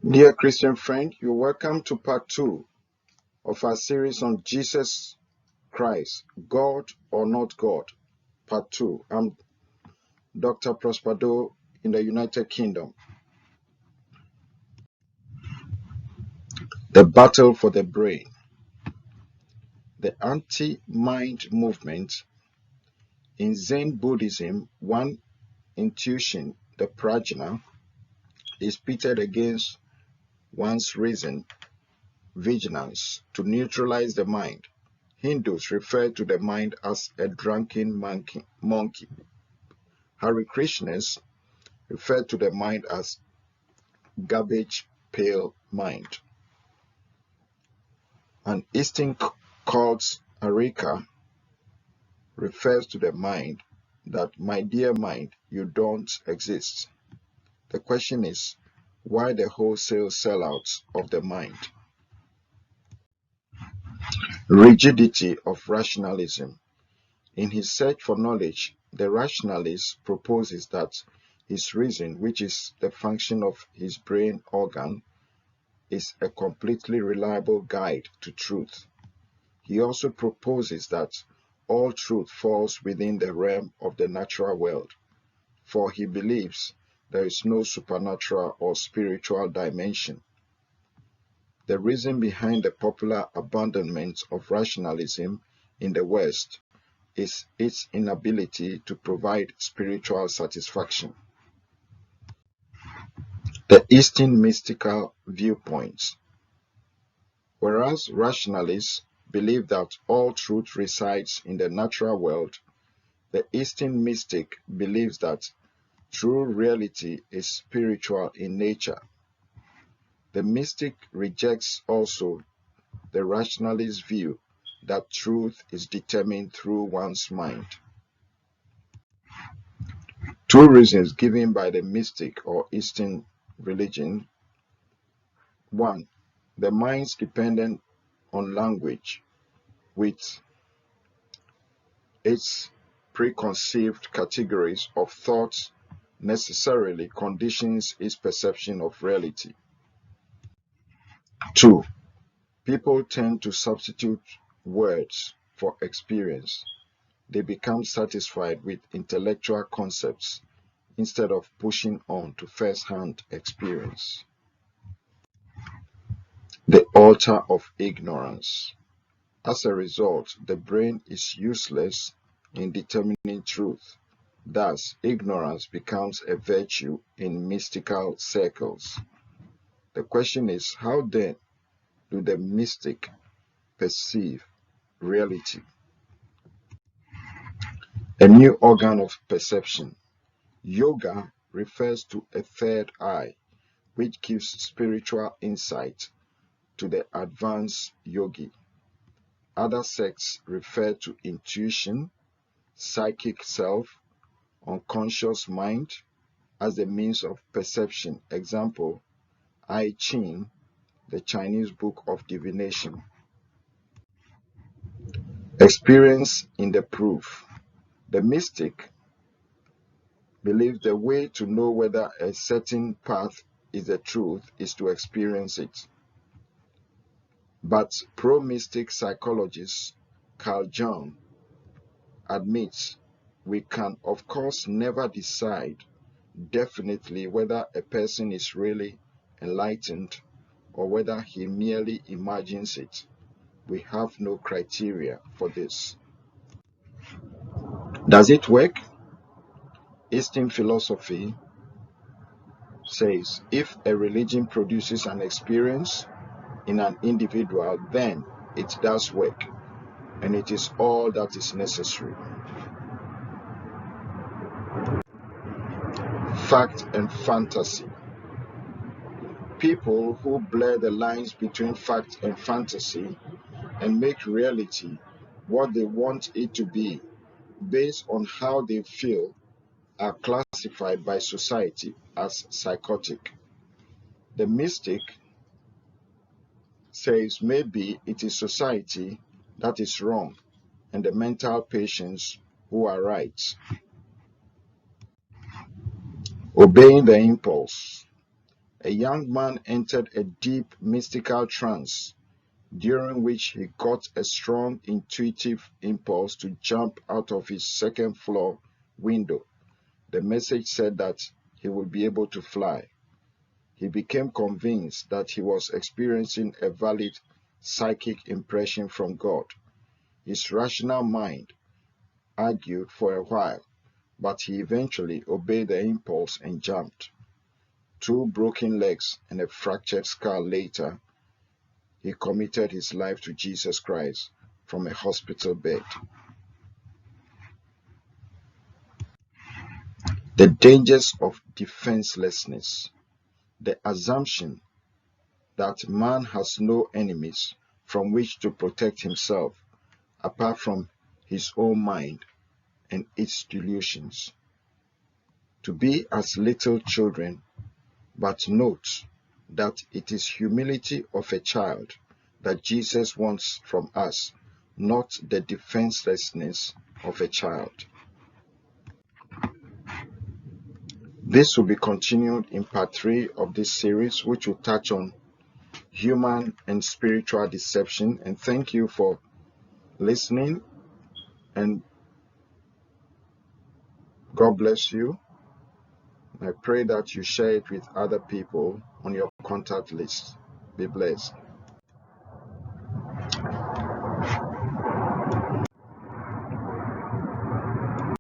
Dear Christian friend, you're welcome to part 2 of our series on Jesus Christ, God or not God, part 2. I'm Dr. Prospado in the United Kingdom. The battle for the brain. The anti-mind movement. In Zen Buddhism, one intuition, the prajna, is pitted against one's reason, vijnans, to neutralize the mind. Hindus refer to the mind as a drunken monkey. Hare Krishnas refer to the mind as garbage-pail mind. An Eastern cult, Arica, refers to the mind that, my dear mind, you don't exist. The question is, why the wholesale sellout of the mind? Rigidity of rationalism. In his search for knowledge, the rationalist proposes that his reason, which is the function of his brain organ, is a completely reliable guide to truth. He also proposes that all truth falls within the realm of the natural world, for he believes there is no supernatural or spiritual dimension. The reason behind the popular abandonment of rationalism in the West is its inability to provide spiritual satisfaction. The Eastern mystical viewpoints. Whereas rationalists believe that all truth resides in the natural world, the Eastern mystic believes that true reality is spiritual in nature. The mystic rejects also the rationalist view that truth is determined through one's mind. Two reasons given by the mystic or Eastern religion. 1. The mind's dependent on language with its preconceived categories of thoughts necessarily conditions its perception of reality. 2. People tend to substitute words for experience. They become satisfied with intellectual concepts instead of pushing on to first-hand experience. The altar of ignorance. As a result, the brain is useless in determining truth. Thus, ignorance becomes a virtue in mystical circles. The question is, how then do the mystic perceive reality? A new organ of perception. Yoga refers to a third eye, which gives spiritual insight to the advanced yogi. Other sects refer to intuition, psychic self, unconscious mind as the means of perception. Example, I Ching, the Chinese book of divination. Experience in the proof. The mystic believes the way to know whether a certain path is the truth is to experience it. But pro-mystic psychologist Carl Jung admits we can of course never decide definitely whether a person is really enlightened or whether he merely imagines it. We have no criteria for this. Does it work? Eastern philosophy says if a religion produces an experience in an individual, then it does work, and it is all that is necessary. Fact and fantasy. People who blur the lines between fact and fantasy and make reality what they want it to be based on how they feel are classified by society as psychotic. The mystic says maybe it is society that is wrong and the mental patients who are right. Obeying the impulse. A young man entered a deep mystical trance, during which he got a strong intuitive impulse to jump out of his second-floor window. The message said that he would be able to fly. He became convinced that he was experiencing a valid psychic impression from God. His rational mind argued for a while, but he eventually obeyed the impulse and jumped. 2 broken legs and a fractured skull later, he committed his life to Jesus Christ from a hospital bed. The dangers of defenselessness. The assumption that man has no enemies from which to protect himself apart from his own mind and its delusions. To be as little children, but note that it is humility of a child that Jesus wants from us, not the defenselessness of a child. This will be continued in part 3 of this series, which will touch on human and spiritual deception. And thank you for listening, and God bless you. I pray that you share it with other people on your contact list. Be blessed.